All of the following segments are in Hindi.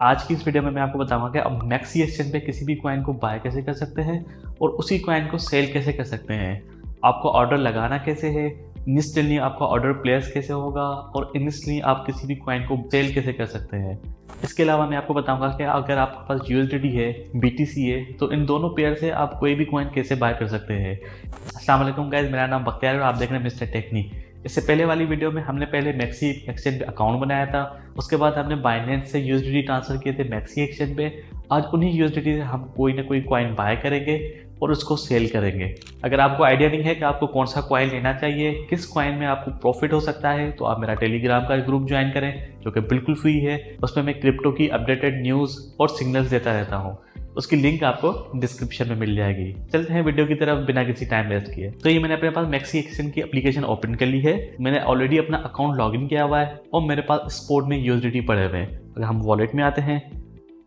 आज की इस वीडियो में मैं आपको बताऊंगा कि अब मैक्सी एक्सचेंज पे किसी भी कॉइन को बाय कैसे कर सकते हैं और उसी कॉइन को सेल कैसे कर सकते हैं। आपको ऑर्डर लगाना कैसे है, इंस्टेंटली आपका ऑर्डर प्लेस कैसे होगा और इंस्टेंटली आप किसी भी कॉइन को सेल कैसे कर सकते हैं। इसके अलावा मैं आपको बताऊंगा कि अगर आपके पास USDT है, BTC है, तो इन दोनों पेयर से आप कोई भी कॉइन कैसे बाय कर सकते हैं। अस्सलाम वालेकुम गाइस, मेरा नाम बख्तियार है और आप देख रहे हैं मिस्टर टेक्नी। इससे पहले वाली वीडियो में हमने पहले मैक्सी एक्सचेंज पे अकाउंट बनाया था, उसके बाद हमने बाइनेंस से USDT ट्रांसफर किए थे मैक्सी एक्सचेंज पे। आज उन्हीं USDT से हम कोई ना कोई कॉइन बाय करेंगे और उसको सेल करेंगे। अगर आपको आइडिया नहीं है कि आपको कौन सा कॉइन लेना चाहिए, किस कॉइन में आपको प्रॉफिट हो सकता है, तो आप मेरा टेलीग्राम का ग्रुप ज्वाइन करें जो कि बिल्कुल फ्री है। उसमें मैं क्रिप्टो की अपडेटेड न्यूज़ और सिग्नल्स देता रहता हूँ। उसकी लिंक आपको डिस्क्रिप्शन में मिल जाएगी। चलते हैं वीडियो की तरफ बिना किसी टाइम वेस्ट किए। तो ये मैंने अपने पास मैक्सी एक्सचेंज की एप्लीकेशन ओपन कर ली है। मैंने ऑलरेडी अपना अकाउंट लॉगिन किया हुआ है और मेरे पास स्पोर्ट में USDT पड़े हुए हैं। अगर हम वॉलेट में आते हैं,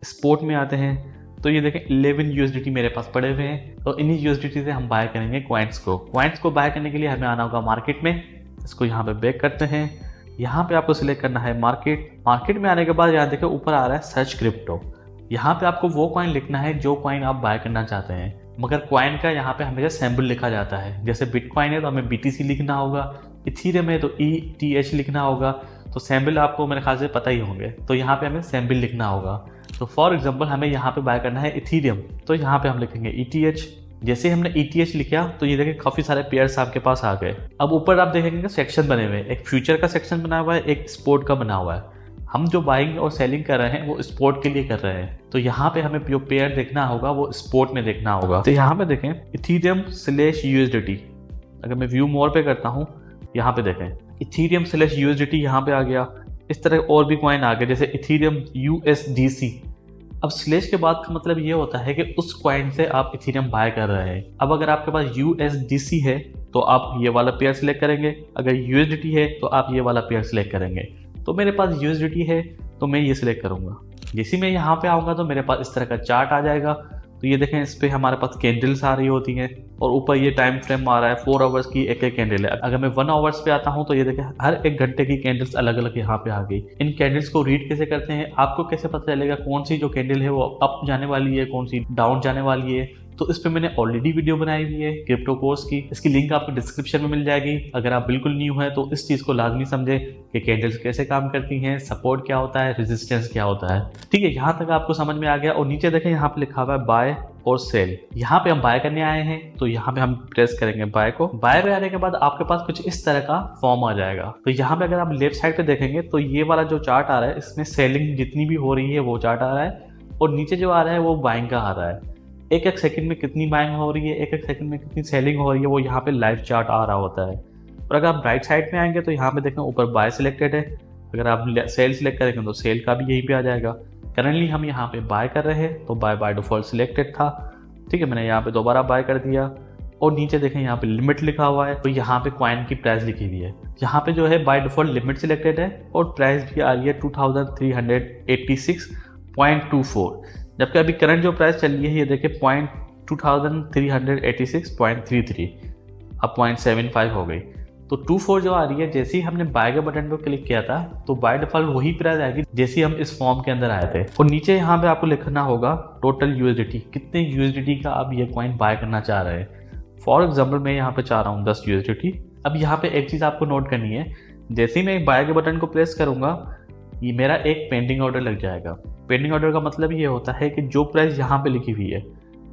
स्पोर्ट में आते हैं, तो ये देखें 11 USDT मेरे पास पड़े हुए हैं। तो इन्हीं USDT से हम बाय करेंगे कॉइन्स को बाय करने के लिए हमें आना होगा मार्केट में। इसको यहाँ पे बैक करते हैं। यहाँ पे आपको सिलेक्ट करना है मार्केट में आने के बाद यहाँ देखें ऊपर आ रहा है सर्च क्रिप्टो। यहाँ पे आपको वो कॉइन लिखना है जो कॉइन आप बाय करना चाहते हैं, मगर कॉइन का यहाँ पे हमेशा सिंबल लिखा जाता है। जैसे बिटकॉइन है तो हमें BTC लिखना होगा, इथीरियम है तो ETH लिखना होगा। तो सिंबल आपको मेरे ख्याल से पता ही होंगे, तो यहाँ पे हमें सिंबल लिखना होगा। तो फॉर एग्जांपल हमें यहाँ पे बाय करना है इथीरियम, तो यहाँ पे हम लिखेंगे ETH। जैसे हमने ETH लिखा तो ये देखिए काफ़ी सारे पेयर्स आपके पास आ गए। अब ऊपर आप देखेंगे सेक्शन बने हुए हैं, एक फ्यूचर का सेक्शन बना हुआ है, एक स्पोर्ट का बना हुआ है। हम जो बाइंग और सेलिंग कर रहे हैं वो स्पोर्ट के लिए कर रहे हैं, तो यहाँ पे हमें जो पेयर देखना होगा वो स्पोर्ट में देखना होगा। तो यहाँ पे देखें Ethereum/USDT। अगर मैं व्यू मोर पे करता हूँ, यहाँ पे देखें Ethereum/USDT यहाँ पे आ गया। इस तरह और भी कॉइन आ गए जैसे Ethereum USDC। अब स्लेश के बाद का मतलब ये होता है कि उस कॉइन से आप इथीरियम बाय कर रहे हैं। अब अगर आपके पास USDC है तो आप ये वाला पेयर सिलेक्ट करेंगे, अगर USDT है तो आप ये वाला पेयर सिलेक्ट करेंगे। तो मेरे पास USDT है तो मैं ये सिलेक्ट करूंगा। जैसे मैं यहाँ पे आऊँगा तो मेरे पास इस तरह का चार्ट आ जाएगा। तो ये देखें, इस पर हमारे पास कैंडल्स आ रही होती हैं और ऊपर ये टाइम फ्रेम आ रहा है 4 आवर्स की एक एक कैंडल है। अगर मैं 1 आवर्स पे आता हूँ तो ये देखें हर एक घंटे की कैंडल्स अलग अलग यहाँ पे आ गई। इन कैंडल्स को रीड कैसे करते हैं, आपको कैसे पता चलेगा कौन सी जो कैंडल है वो अप जाने वाली है, कौन सी डाउन जाने वाली है। तो इस पे मैंने ऑलरेडी वीडियो बनाई हुई है क्रिप्टो कोर्स की, इसकी लिंक आपको डिस्क्रिप्शन में मिल जाएगी। अगर आप बिल्कुल न्यू हैं तो इस चीज़ को लाजमी समझें कि कैंडल्स कैसे काम करती हैं, सपोर्ट क्या होता है, रेजिस्टेंस क्या होता है। ठीक है, यहाँ तक आपको समझ में आ गया। और नीचे देखें यहाँ पे लिखा हुआ है बाय और सेल। यहाँ पे हम बाय करने आए हैं तो यहाँ पे हम प्रेस करेंगे बाय को। बाय पे आने के बाद आपके पास कुछ इस तरह का फॉर्म आ जाएगा। तो यहाँ पे अगर आप लेफ्ट साइड पे देखेंगे तो ये वाला जो चार्ट आ रहा है इसमें सेलिंग जितनी भी हो रही है वो चार्ट आ रहा है, और नीचे जो आ रहा है वो बाइंग का आ रहा है। एक एक सेकंड में कितनी बाइंग हो रही है, एक एक सेकंड में कितनी सेलिंग हो रही है, वो यहाँ पे लाइव चार्ट आ रहा होता है। और अगर आप राइट साइड में आएंगे तो यहाँ पे देखें ऊपर बाय सिलेक्टेड है। अगर आप सेल सिलेक्ट करेंगे तो सेल का भी यहीं पे आ जाएगा। करंटली हम यहाँ पे बाय कर रहे हैं तो बाय डिफॉल्ट सिलेक्टेड था। ठीक है, मैंने यहाँ पे दोबारा बाय कर दिया। और नीचे देखें यहाँ पे लिमिट लिखा हुआ है, तो यहाँ पे कॉइन की प्राइस लिखी हुई है। यहाँ पे जो है बाय डिफॉल्ट लिमिट सिलेक्टेड है और प्राइस भी आ रही है 2386.24, जबकि अभी करंट जो प्राइस चल रही है ये देखिए 2386.33, अब 0.75 हो गई। तो 24 जो आ रही है, जैसे ही हमने बाय के बटन पर क्लिक किया था तो बाय डिफॉल्ट वही प्राइस आएगी जैसे हम इस फॉर्म के अंदर आए थे। और नीचे यहाँ पे आपको लिखना होगा टोटल USDT, कितने USDT का आप ये कॉइन बाय करना चाह रहे हैं। फॉर एग्जाम्पल मैं यहाँ पे चाह रहा हूँ 10 USDT। अब यहाँ पे एक चीज़ आपको नोट करनी है, जैसे ही मैं बाय के बटन को प्रेस करूँगा ये मेरा एक पेंडिंग ऑर्डर लग जाएगा। पेंडिंग ऑर्डर का मतलब ये होता है कि जो प्राइस यहाँ पे लिखी हुई है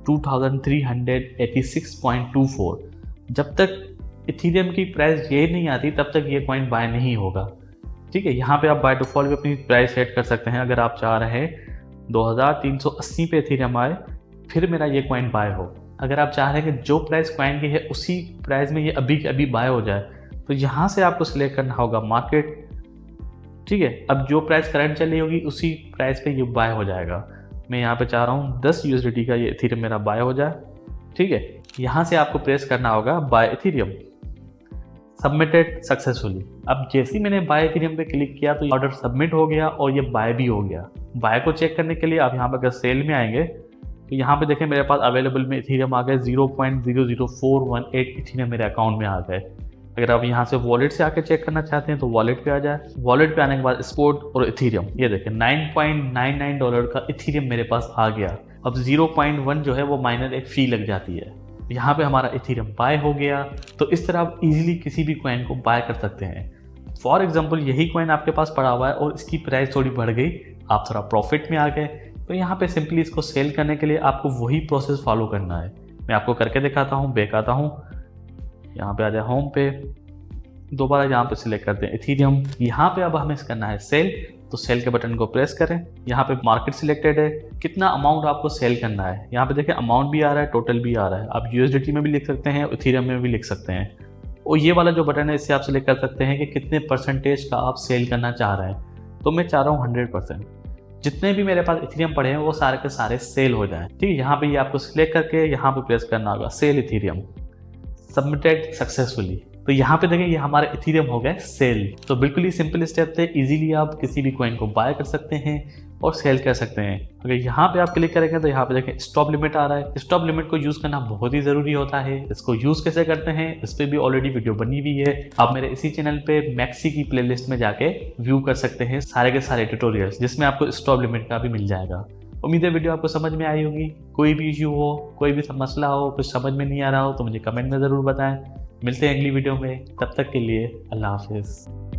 2386.24, जब तक इथीरियम की प्राइस ये नहीं आती तब तक ये कॉइन बाय नहीं होगा। ठीक है, यहाँ पे आप बाय डिफॉल्ट भी अपनी प्राइस सेट कर सकते हैं। अगर आप चाह रहे हैं 2380 पे इथीरियम आए फिर मेरा ये कॉइन बाय हो, अगर आप चाह रहे हैं कि जो प्राइस कॉइन की है उसी प्राइस में ये अभी के अभी बाय हो जाए, तो यहाँ से आपको सिलेक्ट करना होगा मार्केट। ठीक है, अब जो प्राइस करंट चल रही होगी उसी प्राइस पे ये बाय हो जाएगा। मैं यहाँ पे चाह रहा हूँ 10 USDT का ये इथीरियम मेरा बाय हो जाए। ठीक है, यहाँ से आपको प्रेस करना होगा बाय इथीरियम, सबमिटेड सक्सेसफुली। अब जैसे ही मैंने बाय इथीरियम पे क्लिक किया तो ऑर्डर सबमिट हो गया और ये बाय भी हो गया। बाय को चेक करने के लिए आप यहाँ पर अगर सेल में आएंगे तो यहाँ पे देखें मेरे पास अवेलेबल में इथीरियम आ गए 0.00418 इथीरियम मेरे अकाउंट में आ गए। अगर आप यहाँ से वॉलेट से आके चेक करना चाहते हैं तो वॉलेट पे आ जाए। वॉलेट पे आने के बाद स्पॉट और इथीरियम, ये देखें $9.99 का इथीरियम मेरे पास आ गया। अब 0.1 जो है वो माइनर एक फ़ी लग जाती है। यहाँ पे हमारा इथीरियम बाय हो गया। तो इस तरह आप इजीली किसी भी कॉइन को बाय कर सकते हैं। फॉर एग्जांपल यही कॉइन आपके पास पड़ा हुआ है और इसकी प्राइस थोड़ी बढ़ गई, आप थोड़ा प्रॉफिट में आ गए, तो यहाँ पे सिंपली इसको सेल करने के लिए आपको वही प्रोसेस फॉलो करना है। मैं आपको करके दिखाता हूँ। बैक आता हूँ, यहाँ पे आ जाए होम पे, दोबारा यहाँ पे सिलेक्ट करते हैं इथीरियम। यहाँ पे अब हमें करना है सेल, तो सेल के बटन को प्रेस करें। यहाँ पे मार्केट सिलेक्टेड है, कितना अमाउंट आपको सेल करना है। यहाँ पे देखिए अमाउंट भी आ रहा है, टोटल भी आ रहा है। आप USDT में भी लिख सकते हैं, इथीरियम में भी लिख सकते हैं। और ये वाला जो बटन है इससे आप सिलेक्ट कर सकते हैं कि कितने परसेंटेज का आप सेल करना चाह रहे हैं। तो मैं चाह रहा हूँ 100%। जितने भी मेरे पास इथीरियम पड़े हैं वो सारे के सारे सेल हो जाएं। ठीक है, यहाँ पे ये आपको सिलेक्ट करके यहाँ पे प्रेस करना होगा सेल इथीरियम, सबमिटेड सक्सेसफुली। तो यहाँ पे देखें ये हमारे इथीरियम हो गए सेल। तो बिल्कुल ही सिंपल स्टेप थे, इजीली आप किसी भी कॉइन को बाय कर सकते हैं और सेल कर सकते हैं। अगर यहाँ पे आप क्लिक करेंगे तो यहाँ पे देखें स्टॉप लिमिट आ रहा है। स्टॉप लिमिट को यूज़ करना बहुत ही ज़रूरी होता है। इसको यूज़ कैसे करते हैं इस पर भी ऑलरेडी वीडियो बनी हुई है। आप मेरे इसी चैनल पे मैक्सी की प्लेलिस्ट में जाके व्यू कर सकते हैं सारे के सारे ट्यूटोरियल्स, जिसमें आपको स्टॉप लिमिट का भी मिल जाएगा। उम्मीद है वीडियो आपको समझ में आई होगी। कोई भी इश्यू हो, कोई भी मसला हो, कुछ समझ में नहीं आ रहा हो तो मुझे कमेंट में ज़रूर बताएं। मिलते हैं अगली वीडियो में, तब तक के लिए अल्लाह हाफिज़।